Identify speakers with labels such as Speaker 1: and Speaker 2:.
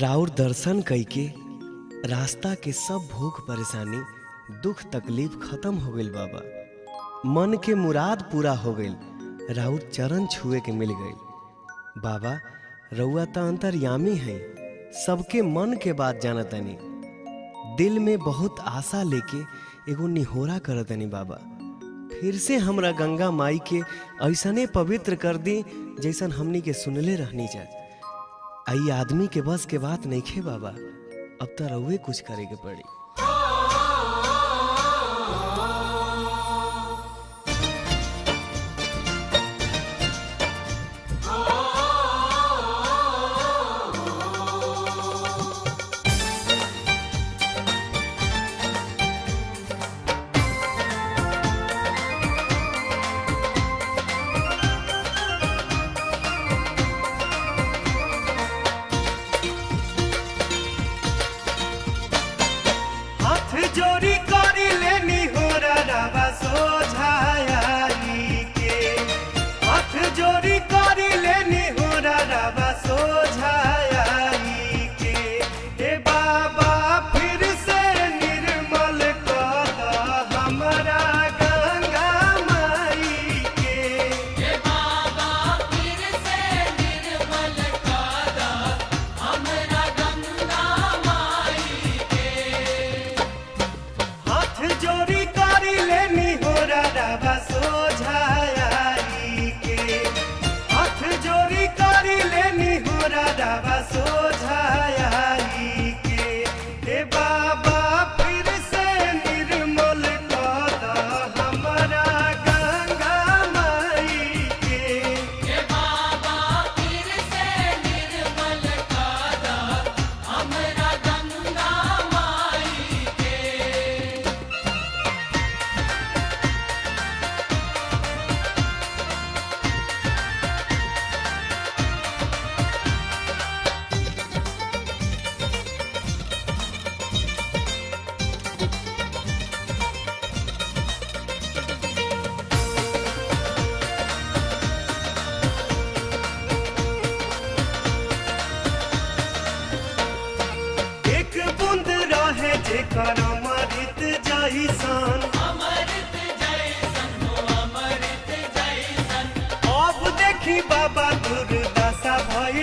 Speaker 1: राउर दर्शन कइके रास्ता के सब भूख परेशानी दुख तकलीफ खत्म हो गइल बाबा। मन के मुराद पूरा हो गइल, राउर चरण छुए के मिल गइल। बाबा रउआ त अंतर्यामी है, सबके मन के बात जानतनी। दिल में बहुत आशा लेके एगो निहोरा करतनी बाबा, फिर से हमरा गंगा माई के ऐसने पवित्र कर दी जैसन हमनी के सुनले रहनी जा। आई आदमी के बस के बात नहीं खे बाबा, अब तो रउए कुछ करे के पड़ी।
Speaker 2: जोरी करी लेनी हो रवा सोझाई के, हाथ जोरी करी लेनी हो रवा सोझाई के। ए बाबा फिर से निर्मल कर हमरा गंगा माई के।
Speaker 3: ए बाबा फिर से निर्मल कर हमरा गंगा माई के।
Speaker 2: हाथ जोरी करी लेनी हो रवा सोझाई के, हाथ जोरी करी लेनी हो रवा सोझाई के। हे बाबा फिर से निर्मल कर हमरा गंगा माई के।
Speaker 3: ए बाबा फिर से निर्मल कर हमरा गंगा माई के।
Speaker 2: एक बूंद रहे जेकर अमृत जैसन,
Speaker 3: अमृत जैसन हो अमृत जैसन।
Speaker 2: अब देखी बाबा दुर्दशा भइल